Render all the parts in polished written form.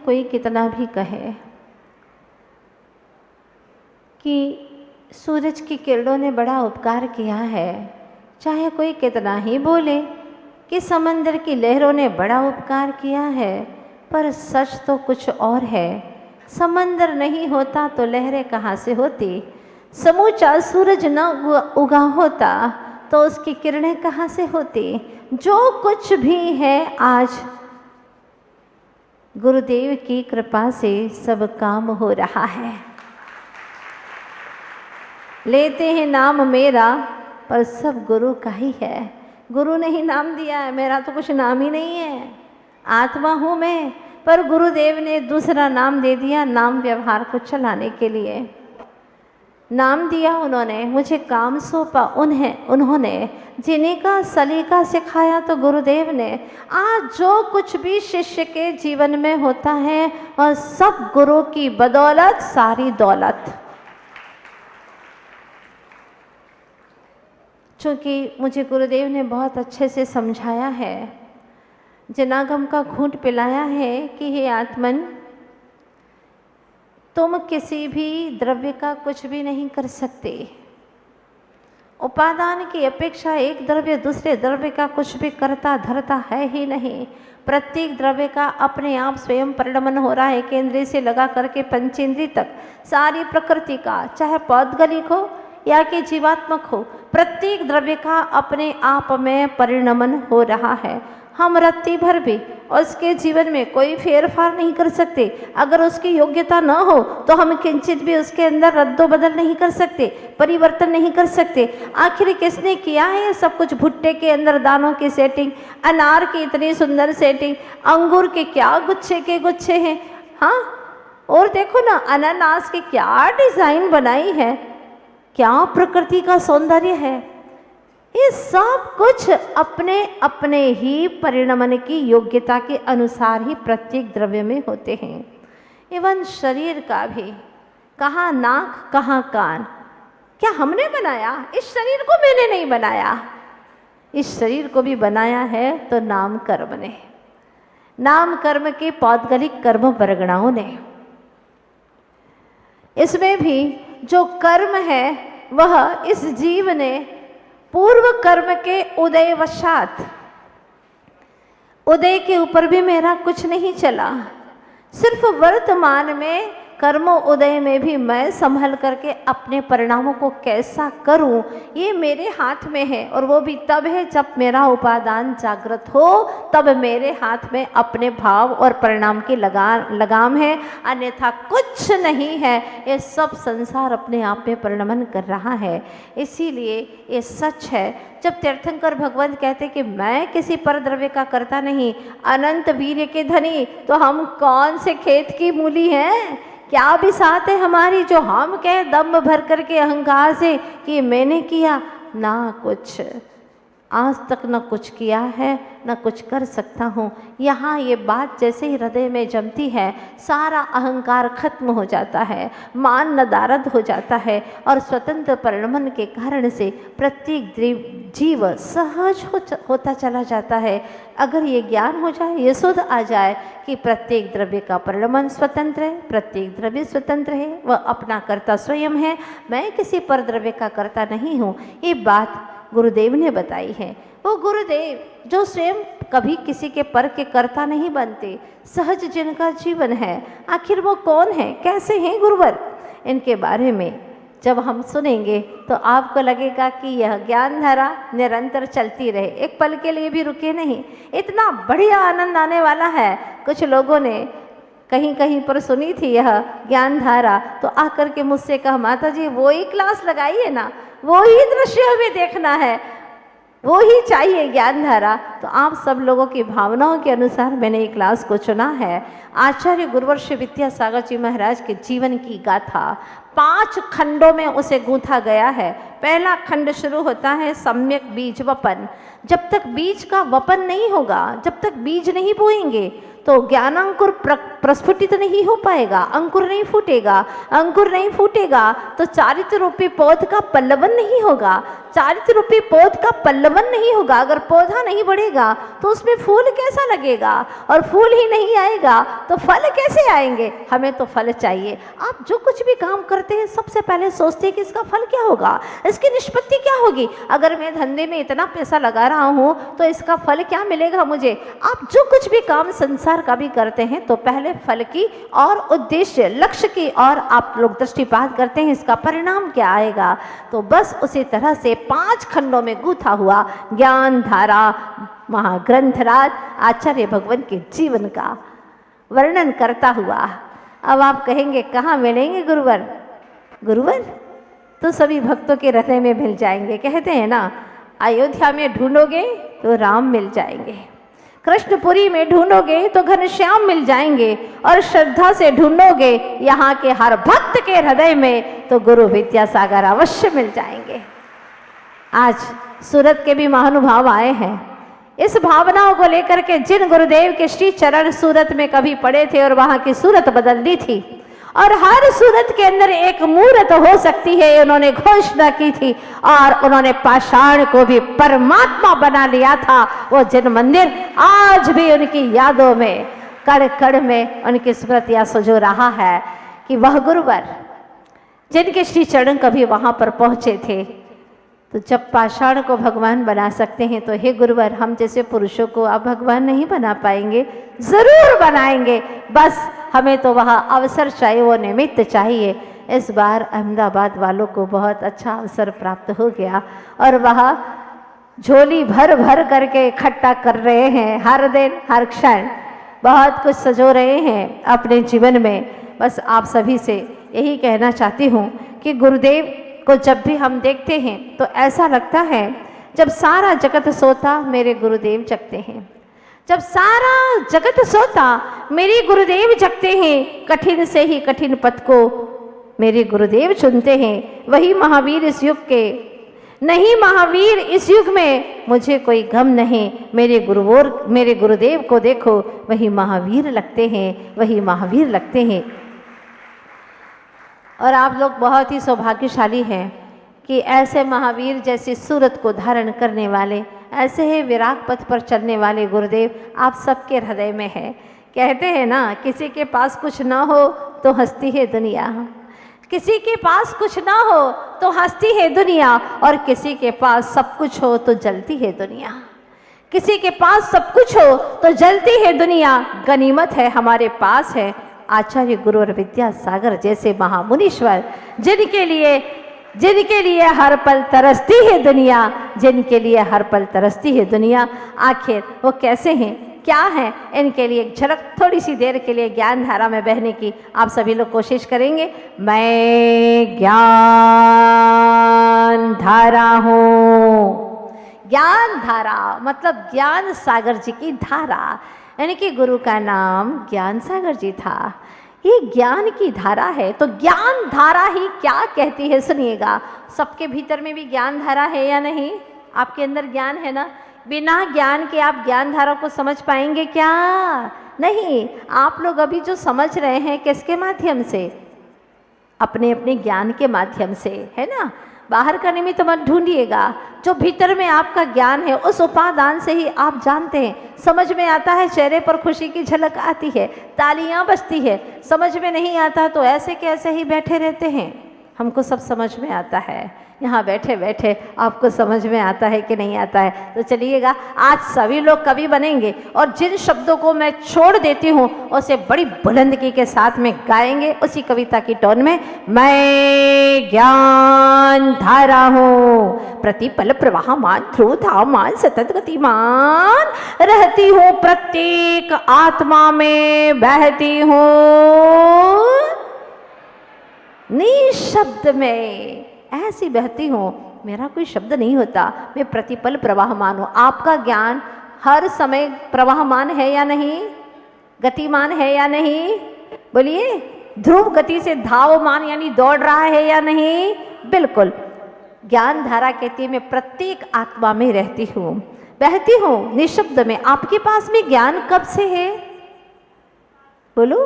कोई कितना भी कहे कि सूरज की किरणों ने बड़ा उपकार किया है, चाहे कोई कितना ही बोले कि समंदर की लहरों ने बड़ा उपकार किया है, पर सच तो कुछ और है। समंदर नहीं होता तो लहरें कहाँ से होती, समूचा सूरज न उगा होता तो उसकी किरणें कहाँ से होती। जो कुछ भी है आज गुरुदेव की कृपा से सब काम हो रहा है। लेते हैं नाम मेरा पर सब गुरु का ही है। गुरु ने ही नाम दिया है, मेरा तो कुछ नाम ही नहीं है। आत्मा हूँ मैं, पर गुरुदेव ने दूसरा नाम दे दिया नाम व्यवहार को चलाने के लिए। नाम दिया उन्होंने, मुझे काम सौंपा उन्होंने, जीने का सलीका सिखाया तो गुरुदेव ने। आज जो कुछ भी शिष्य के जीवन में होता है वह सब गुरु की बदौलत, सारी दौलत। चूँकि मुझे गुरुदेव ने बहुत अच्छे से समझाया है, जनागम का घूंट पिलाया है कि हे आत्मन, तुम किसी भी द्रव्य का कुछ भी नहीं कर सकते। उपादान की अपेक्षा एक द्रव्य दूसरे द्रव्य का कुछ भी करता धरता है ही नहीं। प्रत्येक द्रव्य का अपने आप स्वयं परिणमन हो रहा है, केंद्रीय से लगा करके पंचेंद्रिय तक। सारी प्रकृति का, चाहे पौद्गलिक हो या कि जीवात्मक हो, प्रत्येक द्रव्य का अपने आप में परिणमन हो रहा है। हम रत्ती भर भी उसके जीवन में कोई फेरफार नहीं कर सकते। अगर उसकी योग्यता न हो तो हम किंचित भी उसके अंदर रद्दो बदल नहीं कर सकते, परिवर्तन नहीं कर सकते। आखिर किसने किया है ये सब कुछ? भुट्टे के अंदर दानों की सेटिंग, अनार की इतनी सुंदर सेटिंग, अंगूर के क्या गुच्छे के गुच्छे हैं, हाँ, और देखो ना अनानास की क्या डिज़ाइन बनाई है, क्या प्रकृति का सौंदर्य है। ये सब कुछ अपने अपने ही परिणमन की योग्यता के अनुसार ही प्रत्येक द्रव्य में होते हैं। इवन शरीर का भी, कहाँ नाक कहाँ कान, क्या हमने बनाया? इस शरीर को मैंने नहीं बनाया, इस शरीर को भी बनाया है तो नाम कर्म ने, नाम कर्म के पौद्गलिक कर्म परगणाओं ने। इसमें भी जो कर्म है वह इस जीव ने पूर्व कर्म के उदयवशात, उदय के ऊपर भी मेरा कुछ नहीं चला, सिर्फ वर्तमान में कर्मों उदय में भी मैं संभल करके अपने परिणामों को कैसा करूं ये मेरे हाथ में है। और वो भी तब है जब मेरा उपादान जागृत हो, तब मेरे हाथ में अपने भाव और परिणाम की लगाम है, अन्यथा कुछ नहीं है। ये सब संसार अपने आप में परिणमन कर रहा है। इसीलिए ये सच है जब तीर्थंकर भगवंत कहते कि मैं किसी पर द्रव्य का करता नहीं, अनंत वीर्य के धनी, तो हम कौन से खेत की मूली हैं? क्या बिसात है हमारी जो हम कहे दम्भ भर करके अहंकार से कि मैंने किया? ना कुछ, आज तक न कुछ किया है न कुछ कर सकता हूँ। यहाँ ये बात जैसे ही हृदय में जमती है, सारा अहंकार खत्म हो जाता है, मान नदारद हो जाता है, और स्वतंत्र परिणमन के कारण से प्रत्येक जीव सहज होता चला जाता है। अगर ये ज्ञान हो जाए, ये सुध आ जाए कि प्रत्येक द्रव्य का परिणमन स्वतंत्र है, प्रत्येक द्रव्य स्वतंत्र है, वह अपना कर्ता स्वयं है, मैं किसी पर द्रव्य का कर्ता नहीं हूँ, ये बात गुरुदेव ने बताई है। वो गुरुदेव जो स्वयं कभी किसी के पर के कर्ता नहीं बनते, सहज जिनका जीवन है, आखिर वो कौन है, कैसे हैं गुरुवर? इनके बारे में जब हम सुनेंगे तो आपको लगेगा कि यह ज्ञान धारा निरंतर चलती रहे, एक पल के लिए भी रुके नहीं। इतना बढ़िया आनंद आने वाला है। कुछ लोगों ने कहीं कहीं पर सुनी थी यह ज्ञान धारा, तो आकर के मुझसे कहा, माता जी वो ही क्लास लगाइए ना, वो ही दृश्य हमें देखना है, वो ही चाहिए ज्ञान धारा। तो आप सब लोगों की भावनाओं के अनुसार मैंने एक क्लास को चुना है। आचार्य गुरुवर श्री विद्यासागर जी महाराज के जीवन की गाथा 5 खंडों में उसे गूंथा गया है। पहला खंड शुरू होता है सम्यक बीज वपन। जब तक बीज का वपन नहीं होगा, जब तक बीज नहीं बोएंगे तो ज्ञानांकुर प्रस्फुटित नहीं हो पाएगा, अंकुर नहीं फूटेगा। अंकुर नहीं फूटेगा तो चारित्र रूपी पौध का पल्लवन नहीं होगा। चारित्र रूपी पौध का पल्लवन नहीं होगा, अगर पौधा नहीं बढ़ेगा तो उसमें फूल कैसा लगेगा, और फूल ही नहीं आएगा तो फल कैसे आएंगे। हमें तो फल चाहिए। आप जो कुछ भी काम करते हैं सबसे पहले सोचते हैं कि इसका फल क्या होगा, इसकी निष्पत्ति क्या होगी। अगर मैं धंधे में इतना पैसा लगा रहा हूँ तो इसका फल क्या मिलेगा मुझे। आप जो कुछ भी काम संसार का भी करते हैं तो पहले फल की और उद्देश्य लक्ष्य की और आप लोग दृष्टिपात करते हैं, इसका परिणाम क्या आएगा। तो बस उसी तरह से 5 खंडों में गूथा हुआ ज्ञान धारा महाग्रंथराज आचार्य भगवान के जीवन का वर्णन करता हुआ। अब आप कहेंगे कहाँ मिलेंगे गुरुवर। गुरुवर तो सभी भक्तों के हृदय में मिल जाएंगे। कहते हैं ना, अयोध्या में ढूंढोगे तो राम मिल जाएंगे, कृष्णपुरी में ढूंढोगे तो घनश्याम मिल जाएंगे, और श्रद्धा से ढूंढोगे यहाँ के हर भक्त के हृदय में तो गुरु विद्यासागर अवश्य मिल जाएंगे। आज सूरत के भी महानुभाव आए हैं। इस भावनाओं को लेकर के जिन गुरुदेव के श्री चरण सूरत में कभी पड़े थे और वहाँ की सूरत बदल दी थी, और हर सूरत के अंदर एक मूर्त हो सकती है, उन्होंने घोषणा की थी, और उन्होंने पाषाण को भी परमात्मा बना लिया था। वो जिन मंदिर आज भी उनकी यादों में कड़ कड़ में उनकी स्मृतियां सजो रहा है कि वह गुरुवर जिनके श्री चरण कभी वहां पर पहुंचे थे। तो जब पाषाण को भगवान बना सकते हैं तो हे गुरुवर, हम जैसे पुरुषों को आप भगवान नहीं बना पाएंगे, जरूर बनाएंगे। बस हमें तो वह अवसर चाहिए, वो निमित्त चाहिए। इस बार अहमदाबाद वालों को बहुत अच्छा अवसर प्राप्त हो गया और वह झोली भर भर करके इकट्ठा कर रहे हैं। हर दिन हर क्षण बहुत कुछ सजो रहे हैं अपने जीवन में। बस आप सभी से यही कहना चाहती हूँ कि गुरुदेव को जब भी हम देखते हैं तो ऐसा लगता है जब सारा जगत सोता मेरे गुरुदेव जगते हैं। जब सारा जगत सोता मेरे गुरुदेव जगते हैं। कठिन से ही कठिन पथ को मेरे गुरुदेव चुनते हैं। वही महावीर इस युग के, नहीं महावीर इस युग में मुझे कोई गम नहीं। मेरे गुरुदेव को देखो, वही महावीर लगते हैं, वही महावीर लगते हैं। और आप लोग बहुत ही सौभाग्यशाली हैं कि ऐसे महावीर जैसी सूरत को धारण करने वाले, ऐसे ही विराग पथ पर चलने वाले गुरुदेव आप सबके हृदय में है। कहते हैं ना, किसी के पास कुछ ना हो तो हंसती है दुनिया, किसी के पास कुछ ना हो तो हंसती है दुनिया, और किसी के पास सब कुछ हो तो जलती है दुनिया। किसी के पास सब कुछ हो तो जलती है दुनिया। गनीमत है हमारे पास है आचार्य गुरु और विद्यासागर जैसे महामुनीश्वर, जिनके लिए हर पल तरसती है दुनिया, जिनके लिए हर पल तरसती है दुनिया। आखिर वो कैसे हैं, क्या हैं, इनके लिए एक झलक थोड़ी सी देर के लिए ज्ञान धारा में बहने की आप सभी लोग कोशिश करेंगे। मैं ज्ञान धारा हूँ। ज्ञान धारा मतलब ज्ञान सागर जी की धारा, यानी कि गुरु का नाम ज्ञान सागर जी था। ये ज्ञान की धारा है। तो ज्ञान धारा ही क्या कहती है सुनिएगा। सबके भीतर में भी ज्ञान धारा है या नहीं? आपके अंदर ज्ञान है ना? बिना ज्ञान के आप ज्ञान धारा को समझ पाएंगे क्या? नहीं। आप लोग अभी जो समझ रहे हैं किसके माध्यम से? अपने अपने ज्ञान के माध्यम से, है ना। बाहर का निमित्त मत ढूंढिएगा। जो भीतर में आपका ज्ञान है उस उपादान से ही आप जानते हैं। समझ में आता है, चेहरे पर खुशी की झलक आती है, तालियां बजती है। समझ में नहीं आता तो ऐसे के ऐसे ही बैठे रहते हैं। हमको सब समझ में आता है। यहाँ बैठे बैठे आपको समझ में आता है कि नहीं आता है? तो चलिएगा, आज सभी लोग कवि बनेंगे और जिन शब्दों को मैं छोड़ देती हूँ उसे बड़ी बुलंदगी के साथ में गाएंगे उसी कविता की टोन में। मैं ज्ञान धारा हूँ, प्रतिपल प्रवाहमान, ध्रुवधामान, सतत गतिमान, रहती हूँ प्रत्येक आत्मा में, बहती हूँ निशब्द में, ऐसी बहती हूँ। मेरा कोई शब्द नहीं होता, मैं प्रतिपल प्रवाहमान हूँ। आपका ज्ञान हर समय प्रवाहमान है या नहीं? गतिमान है या नहीं? बोलिए, ध्रुव गति से धावमान यानी दौड़ रहा है या नहीं? बिल्कुल। ज्ञान धारा कहती है मैं प्रत्येक आत्मा में रहती हूँ, बहती हूँ निशब्द में। आपके पास में ज्ञान कब से है? बोलो।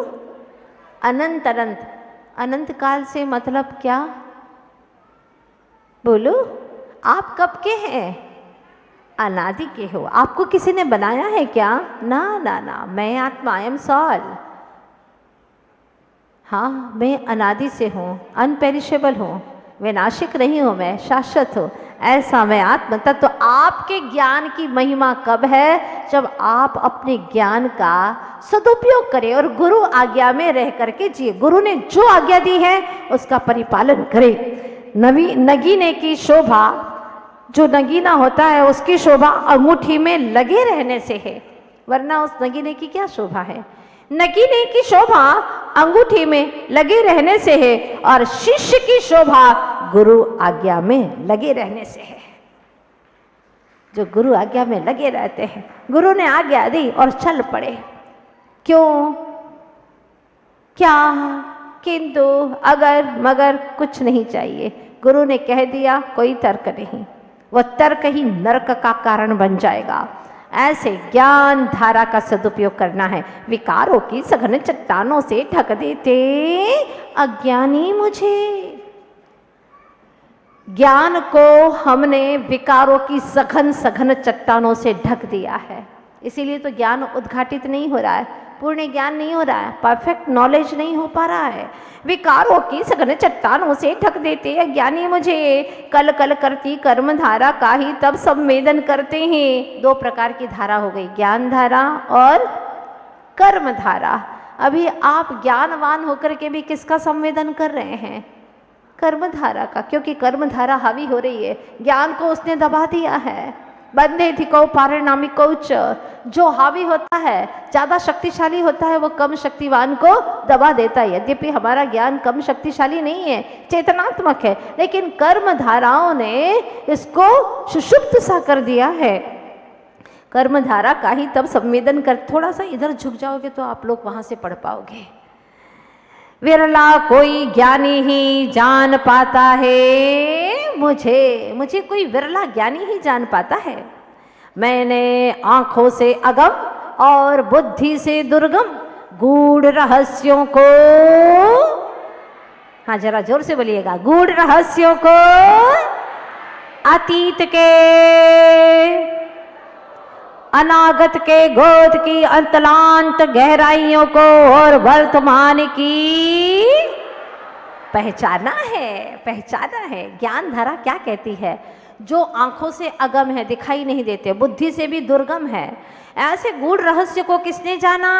अनंत अनंत। अनंत काल से मतलब क्या? बोलो। आप कब के हैं? अनादि के हो। आपको किसी ने बनाया है क्या? ना ना ना, मैं आत्मा, आई एम सॉल। हाँ, मैं अनादि से हूँ, अनपेरिशेबल हूँ, विनाशिक नहीं हूँ, मैं शाश्वत हूँ, ऐसा मैं आत्मा। तब तो आपके ज्ञान की महिमा कब है? जब आप अपने ज्ञान का सदुपयोग करें और गुरु आज्ञा में रह करके जिए। गुरु ने जो आज्ञा दी है उसका परिपालन करें। नगीने की शोभा, जो नगीना होता है उसकी शोभा अंगूठी में लगे रहने से है, वरना उस नगीने की क्या शोभा है? नगीने की शोभा अंगूठी में लगे रहने से है और शिष्य की शोभा गुरु आज्ञा में लगे रहने से है। जो गुरु आज्ञा में लगे रहते हैं, गुरु ने आज्ञा दी और चल पड़े। क्यों, क्या, किंतु, अगर मगर कुछ नहीं चाहिए। गुरु ने कह दिया, कोई तर्क नहीं, वह तर्क ही नरक का कारण बन जाएगा। ऐसे ज्ञान धारा का सदुपयोग करना है। विकारों की सघन चट्टानों से ढक देते अज्ञानी मुझे। ज्ञान को हमने विकारों की सघन सघन चट्टानों से ढक दिया है, इसीलिए तो ज्ञान उद्घाटित नहीं हो रहा है, पूर्ण ज्ञान नहीं हो रहा है, परफेक्ट नॉलेज नहीं हो पा रहा है। विकारों की सघन चट्टानों से ढक देते अज्ञानी मुझे। कल कल करती कर्म धारा का ही तब संवेदन करते हैं। दो प्रकार की धारा हो गई, ज्ञान धारा और कर्म धारा। अभी आप ज्ञानवान होकर के भी किसका संवेदन कर रहे हैं? कर्म धारा का, क्योंकि कर्म धारा हावी हो रही है, ज्ञान को उसने दबा दिया है। बंधे अधिको पारिणामिको च, जो हावी होता है, ज़्यादा शक्तिशाली होता है, वो कम शक्तिवान को दबा देता है। यद्यपि हमारा ज्ञान कम शक्तिशाली नहीं है, चेतनात्मक है, लेकिन कर्म धाराओं ने इसको सुषुप्त सा कर दिया है। कर्म धारा का ही तब संवेदन कर। थोड़ा सा इधर झुक जाओगे तो आप लोग वहाँ से पढ़ पाओगे। विरला कोई ज्ञानी ही जान पाता है मुझे कोई विरला ज्ञानी ही जान पाता है। मैंने आंखों से अगम और बुद्धि से दुर्गम गूढ़ रहस्यों को, हाँ जरा जोर से बोलिएगा, गूढ़ रहस्यों को, अतीत के अनागत के गोद की अंतलांत गहराइयों को और वर्तमान की पहचाना है। ज्ञान धारा क्या कहती है? जो आंखों से अगम है, दिखाई नहीं देते, बुद्धि से भी दुर्गम है, ऐसे गूढ़ रहस्य को किसने जाना?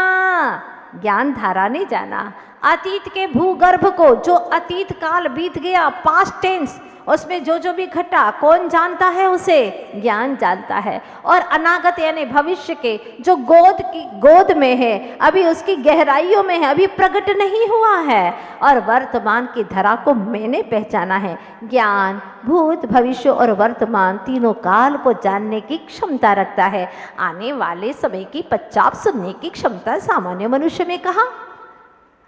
ज्ञान धारा ने जाना। अतीत के भूगर्भ को, जो अतीत काल बीत गया, पास्ट टेंस, उसमें जो भी घटा कौन जानता है? उसे ज्ञान जानता है। और अनागत यानी भविष्य के, जो गोद में है, अभी उसकी गहराइयों में है, अभी प्रकट नहीं हुआ है। और वर्तमान की धरा को मैंने पहचाना है। ज्ञान भूत, भविष्य और वर्तमान तीनों काल को जानने की क्षमता रखता है। आने वाले समय की पश्चात सुनने की क्षमता सामान्य मनुष्य में कहाँ?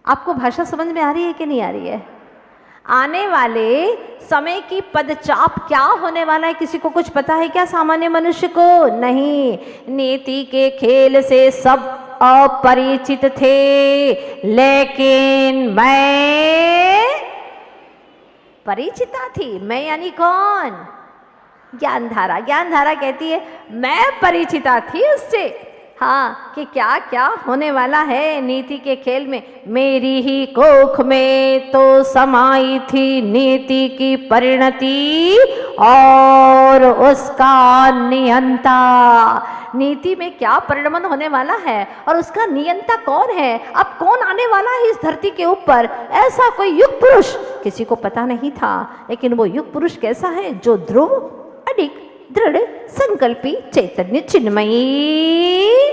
आपको भाषा समझ में आ रही है कि नहीं आ रही है? आने वाले समय की पदचाप क्या होने वाला है, किसी को कुछ पता है क्या? सामान्य मनुष्य को नहीं। नीति के खेल से सब अपरिचित थे, लेकिन मैं परिचिता थी। मैं यानी कौन? ज्ञान धारा। ज्ञान धारा कहती है मैं परिचिता थी उससे, हाँ, कि क्या क्या होने वाला है नीति के खेल में। मेरी ही कोख में तो समाई थी नीति की परिणति और उसका नियंता। नीति में क्या परिणमन होने वाला है और उसका नियंता कौन है? अब कौन आने वाला है इस धरती के ऊपर? ऐसा कोई युग पुरुष किसी को पता नहीं था, लेकिन वो युग पुरुष कैसा है? जो ध्रुव, अडिग, दृढ़ संकल्पी, चैतन्य चिन्मयी,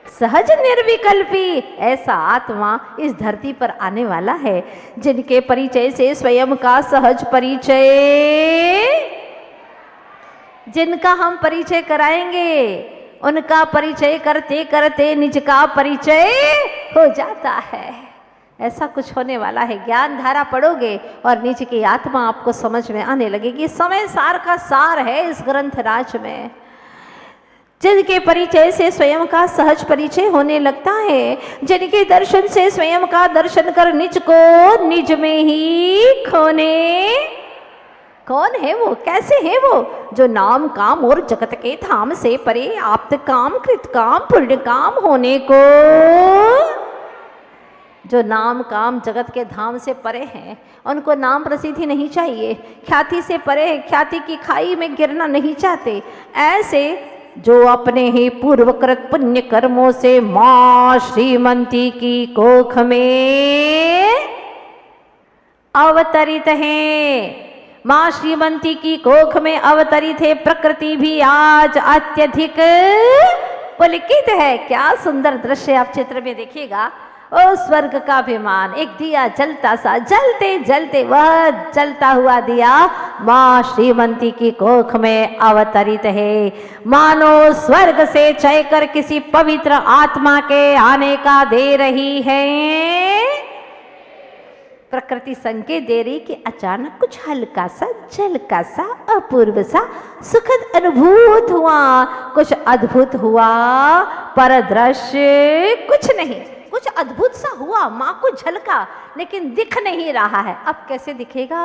सहज निर्विकल्पी, ऐसा आत्मा इस धरती पर आने वाला है, जिनके परिचय से स्वयं का सहज परिचय, जिनका हम परिचय कराएंगे, उनका परिचय करते करते निज का परिचय हो जाता है। ऐसा कुछ होने वाला है। ज्ञान धारा पढ़ोगे और नीचे की आत्मा आपको समझ में आने लगेगी। समय सार का सार है इस ग्रंथ राज में। जिनके परिचय से स्वयं का सहज परिचय होने लगता है, जिनके दर्शन से स्वयं का दर्शन कर निज को निज में ही खोने। कौन है वो, कैसे है वो? जो नाम काम और जगत के धाम से परे, आप्त काम कृत काम पुण्य काम होने को। जो नाम काम जगत के धाम से परे हैं, उनको नाम प्रसिद्धि नहीं चाहिए, ख्याति से परे है, ख्याति की खाई में गिरना नहीं चाहते। ऐसे जो अपने ही पूर्वकृत पुण्य कर्मों से मां श्रीमती की कोख में अवतरित हैं, मां श्रीमती की कोख में अवतरित है। प्रकृति भी आज अत्यधिक पुलकित है। क्या सुंदर दृश्य आप चित्र में देखिएगा। ओ स्वर्ग का विमान, एक दिया जलता सा, जलते जलते वह जलता हुआ दिया मां श्रीमती की कोख में अवतरित है। मानो स्वर्ग से चयकर किसी पवित्र आत्मा के आने का दे रही है। प्रकृति संकेत दे रही कि अचानक कुछ हल्का सा, झलका सा, अपूर्व सा सुखद अनुभूत हुआ, कुछ अद्भुत हुआ, पर दृश्य कुछ नहीं। कुछ अद्भुत सा हुआ, माँ को झलका, लेकिन दिख नहीं रहा है। अब कैसे दिखेगा?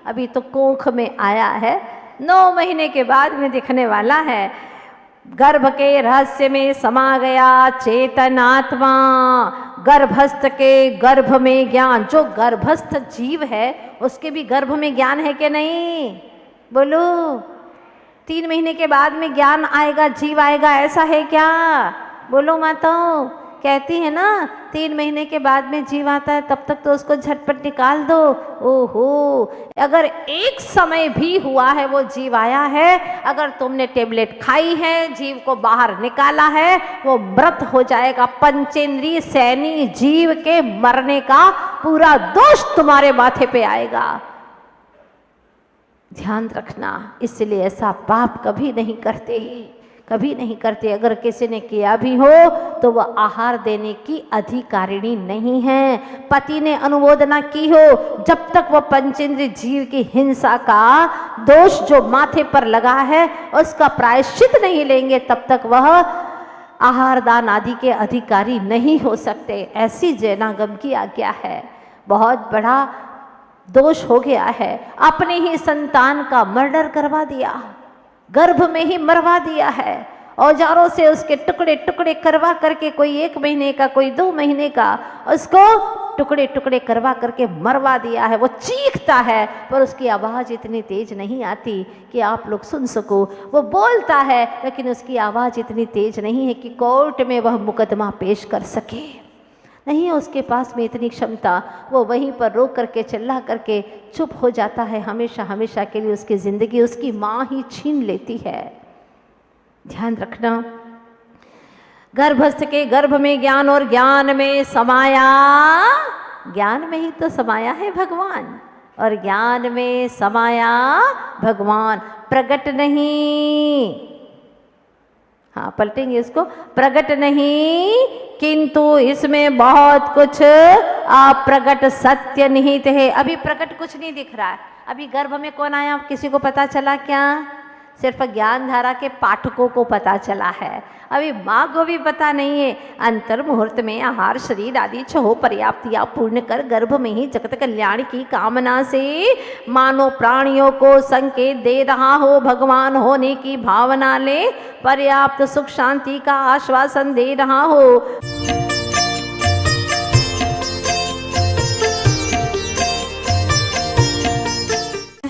अभी तो कोख में आया है, 9 महीने के बाद में दिखने वाला है। गर्भ के रहस्य में समा गया चेतन आत्मा, गर्भस्थ के गर्भ में ज्ञान। जो गर्भस्थ जीव है उसके भी गर्भ में ज्ञान है कि नहीं? बोलो। 3 महीने के बाद में ज्ञान आएगा, जीव आएगा, ऐसा है क्या? बोलो माताओं। कहती है ना 3 महीने के बाद में जीव आता है, तब तक तो उसको झटपट निकाल दो। ओहो, अगर एक समय भी हुआ है वो जीव आया है, अगर तुमने टेबलेट खाई है, जीव को बाहर निकाला है, वो मृत हो जाएगा। पंचेंद्रिय सैनी जीव के मरने का पूरा दोष तुम्हारे माथे पे आएगा। ध्यान रखना। इसलिए ऐसा पाप कभी नहीं करते, कभी नहीं करते। अगर किसी ने किया भी हो तो वह आहार देने की अधिकारिणी नहीं है। पति ने अनुमोदना की हो, जब तक वह पंचेंद्रिय जीव की हिंसा का दोष जो माथे पर लगा है उसका प्रायश्चित नहीं लेंगे, तब तक वह आहार दान आदि के अधिकारी नहीं हो सकते। ऐसी जैनागम की आज्ञा है। बहुत बड़ा दोष हो गया है। अपने ही संतान का मर्डर करवा दिया, गर्भ में ही मरवा दिया है, औजारों से उसके टुकड़े टुकड़े करवा करके, कोई 1 महीने का, कोई 2 महीने का, उसको टुकड़े टुकड़े करवा करके मरवा दिया है। वो चीखता है पर उसकी आवाज़ इतनी तेज नहीं आती कि आप लोग सुन सको। वो बोलता है लेकिन उसकी आवाज़ इतनी तेज नहीं है कि कोर्ट में वह मुकदमा पेश कर सके। नहीं है उसके पास में इतनी क्षमता। वो वहीं पर रोक करके, चिल्ला करके चुप हो जाता है। हमेशा हमेशा के लिए उसकी ज़िंदगी उसकी माँ ही छीन लेती है। ध्यान रखना। गर्भस्थ के गर्भ में ज्ञान और ज्ञान में समाया, ज्ञान में ही तो समाया है भगवान, और ज्ञान में समाया भगवान। प्रकट नहीं, हाँ पलटेंगे इसको, प्रकट नहीं किंतु इसमें बहुत कुछ अप्रकट सत्य निहित है। अभी प्रकट कुछ नहीं दिख रहा है। अभी गर्भ में कौन आया किसी को पता चला क्या? सिर्फ ज्ञान धारा के पाठकों को पता चला है, अभी माँ को भी पता नहीं है। अंतर मुहूर्त में आहार शरीर आदि छहो पर्याप्त या पूर्ण कर गर्भ में ही जगत कल्याण की कामना से मानव प्राणियों को संकेत दे रहा हो, भगवान होने की भावना ले पर्याप्त सुख शांति का आश्वासन दे रहा हो।